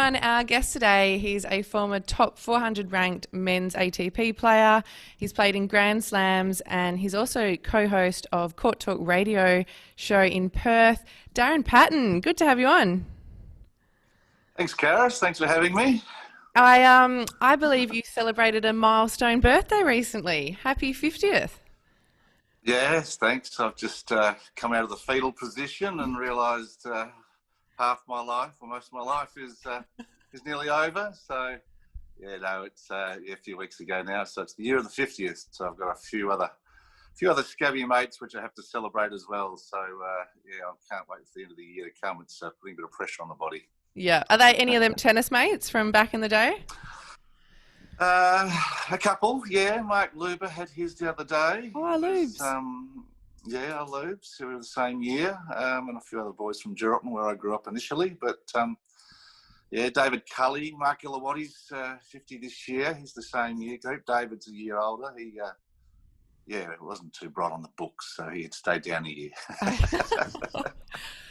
everyone. Our guest today, he's a former top 400 ranked men's ATP player. He's played in Grand Slams and he's also co-host of Court Talk Radio show in Perth. Darren Patten, good to have you on. Thanks, Karis. Thanks for having me. I believe you celebrated a milestone birthday recently. Happy 50th. Yes, thanks. I've just come out of the fetal position and realised half my life, or most of my life, is nearly over. So, it's a few weeks ago now. So it's the year of the 50th. So I've got a few other scabby mates which I have to celebrate as well. So I can't wait for the end of the year to come. It's putting a bit of pressure on the body. Yeah. Are they any of them tennis mates from back in the day? A couple, yeah. Mark Luber had his the other day. Oh, Lubes. Our Lubes, who were the same year, and a few other boys from Geraldton, where I grew up initially. But, David Cully, Mark Ilawati's 50 this year. He's the same year group. David's a year older. He, it wasn't too bright on the books, so he had stayed down a year.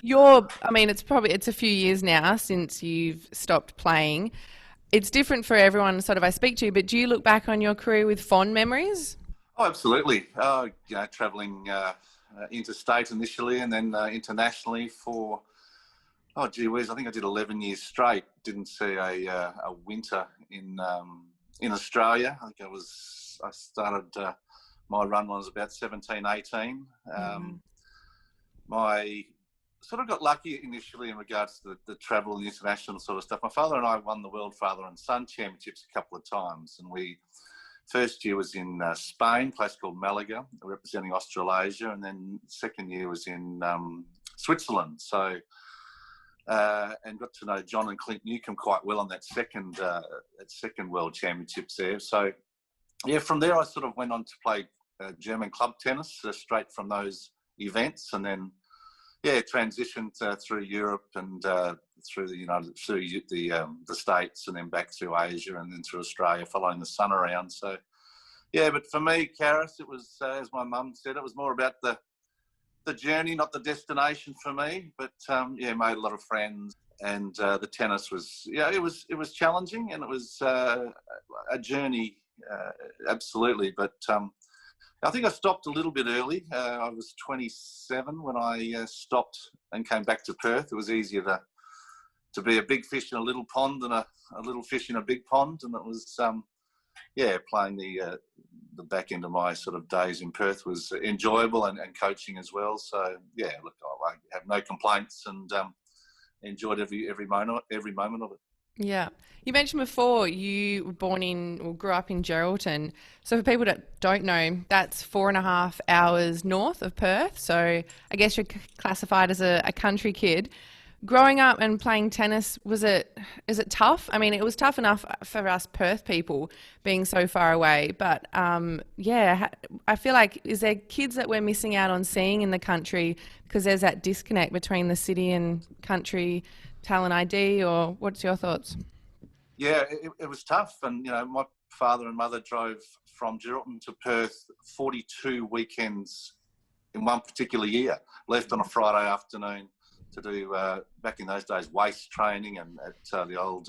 It's a few years now since you've stopped playing. It's different for everyone sort of I speak to, but do you look back on your career with fond memories? Oh, absolutely. Travelling interstate initially and then internationally for, I think I did 11 years straight. Didn't see a winter in Australia. I think I started, my run was about 17, 18. My sort of got lucky initially in regards to the travel and the international sort of stuff. My father and I won the World Father and Son Championships a couple of times, and first year was in Spain, a place called Malaga, representing Australasia, and then second year was in Switzerland. So, and got to know John and Clint Newcomb quite well on that second World Championships there. So, from there I sort of went on to play German club tennis straight from those events, and then transitioned through Europe and through the States, and then back through Asia, and then through Australia, following the son around. So, but for me, Karis, it was as my mum said, it was more about the journey, not the destination for me. But made a lot of friends, and the tennis was it was challenging, and it was a journey, absolutely. But I think I stopped a little bit early. I was 27 when I stopped and came back to Perth. It was easier to be a big fish in a little pond than a little fish in a big pond. And it was, playing the back end of my sort of days in Perth was enjoyable, and coaching as well. So, I have no complaints, and enjoyed every moment of it. Yeah. You mentioned before you were grew up in Geraldton. So for people that don't know, that's 4.5 hours north of Perth. So I guess you're classified as a country kid. Growing up and playing tennis, is it tough? I mean, it was tough enough for us Perth people being so far away. But I feel like, is there kids that we're missing out on seeing in the country because there's that disconnect between the city and country talent ID, or what's your thoughts? Yeah, it was tough. And, my father and mother drove from Geraldton to Perth 42 weekends in one particular year, left on a Friday afternoon to do, back in those days, waist training, and at the old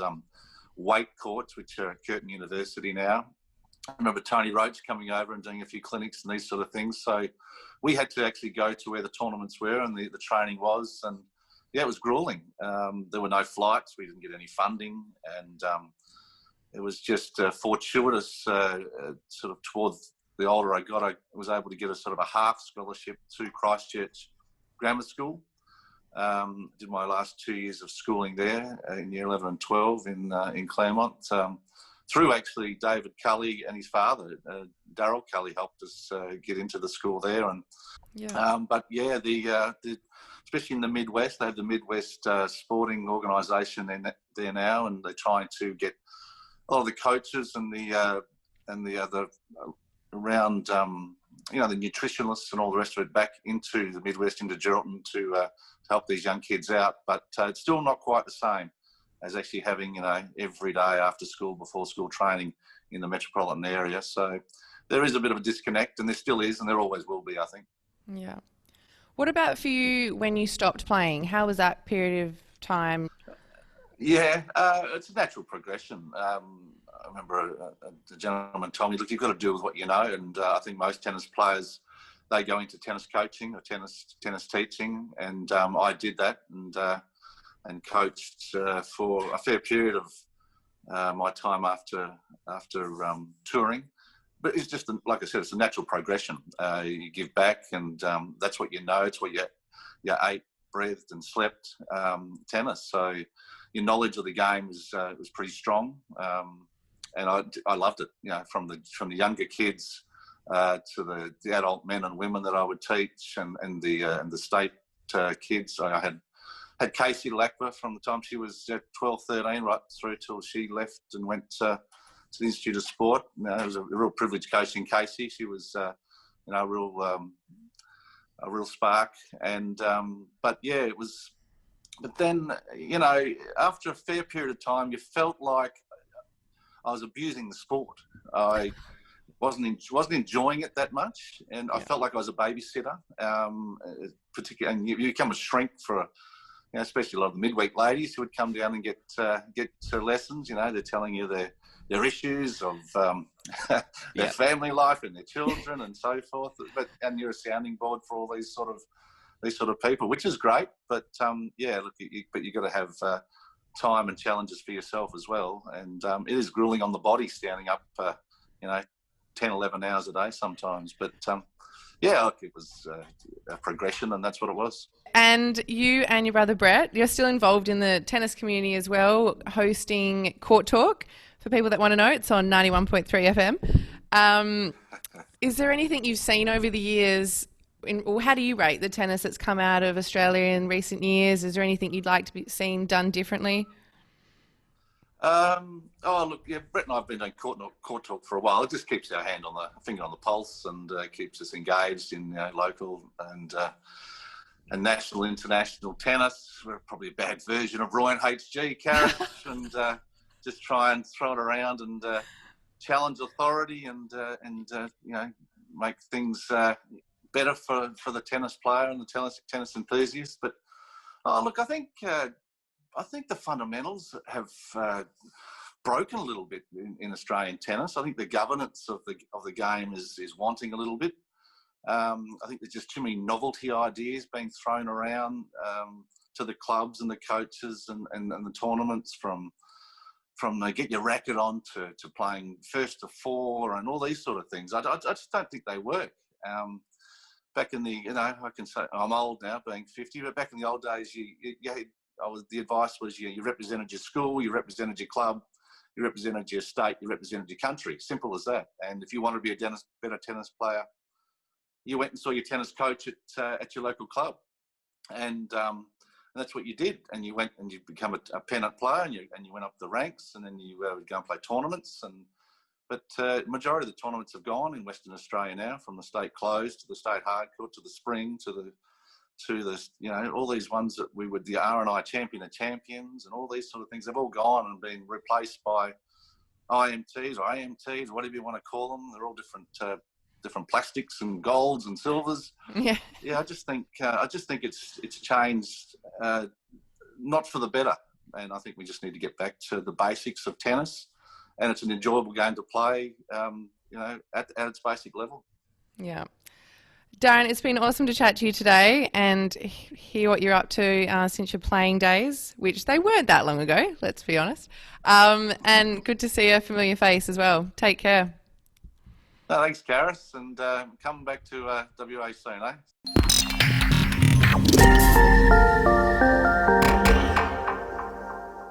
weight courts, which are at Curtin University now. I remember Tony Roach coming over and doing a few clinics and these sort of things. So we had to actually go to where the tournaments were and the training was, and it was grueling. There were no flights. We didn't get any funding, and it was just fortuitous. Sort of towards the older I got, I was able to get a sort of a half scholarship to Christchurch Grammar School. Did my last 2 years of schooling there in year 11 and 12 in Claremont. Through actually David Cully and his father, Darryl Cully, helped us get into the school there. And especially in the Midwest, they have the Midwest Sporting Organisation there now, and they're trying to get a lot of the coaches and the other around, the nutritionists and all the rest of it back into the Midwest, into Geraldton to help these young kids out. But it's still not quite the same as actually having, every day after school, before school training in the metropolitan area. So there is a bit of a disconnect, and there still is, and there always will be, I think. Yeah. What about for you when you stopped playing? How was that period of time? Yeah, it's a natural progression. I remember a gentleman told me, look, you've got to deal with what you know. And I think most tennis players, they go into tennis coaching or tennis teaching. And I did that and coached for a fair period of my time after touring. But it's just, like I said, it's a natural progression. You give back, and that's what you know. It's what you ate, breathed, and slept. Tennis. So your knowledge of the game was pretty strong, and I loved it. You know, from the younger kids to the adult men and women that I would teach, and the state kids. I had Casey Lackver from the time she was 12, 13, right through till she left and went to the Institute of Sport. You know, it was a real privilege coaching Casey. She was, a real spark. And but yeah, it was. But then, you know, after a fair period of time, you felt like I was abusing the sport. I wasn't enjoying it that much, and I felt like I was a babysitter. Particularly, and you become a shrink for. You know, especially a lot of the midweek ladies who would come down and get lessons. You know, they're telling you their issues of their family life and their children and so forth. And you're a sounding board for all these sort of people, which is great. But look, but you got to have time and challenges for yourself as well. And it is grueling on the body, standing up, 10, 11 hours a day sometimes. But look, it was a progression, and that's what it was. And you and your brother Brett, you're still involved in the tennis community as well, hosting Court Talk. For people that want to know, it's on 91.3 FM. Is there anything you've seen over the years, or how do you rate the tennis that's come out of Australia in recent years? Is there anything you'd like to be seen done differently? Brett and I have been doing court talk for a while. It just keeps our finger on the pulse, and keeps us engaged in local and national, international tennis. We're probably a bad version of Roy and HG, Karis, and just try and throw it around and challenge authority and make things better for the tennis player and the tennis enthusiast. But I think the fundamentals have broken a little bit in Australian tennis. I think the governance of the game is wanting a little bit. I think there's just too many novelty ideas being thrown around to the clubs and the coaches and the tournaments, from get your racket on to playing first to four and all these sort of things. I just don't think they work. Back in the, I can say I'm old now, being 50, but back in the old days, the advice was you represented your school, you represented your club, you represented your state, you represented your country. Simple as that. And if you wanted to be a better tennis player, you went and saw your tennis coach at your local club, and that's what you did. And you went and you become a pennant player, and you went up the ranks, and then you would go and play tournaments. But majority of the tournaments have gone in Western Australia now, from the state closed to the state hardcourt to the spring to the all these ones that we would, the R&I champion of champions and all these sort of things, they've all gone and been replaced by IMTs or AMTs, whatever you want to call them. They're all different plastics and golds and silvers. Yeah. I just think it's changed, not for the better. And I think we just need to get back to the basics of tennis, and it's an enjoyable game to play, at its basic level. Yeah. Darren, it's been awesome to chat to you today and hear what you're up to since your playing days, which they weren't that long ago, let's be honest. And good to see a familiar face as well. Take care. No, thanks, Karis, and come back to WA soon, eh?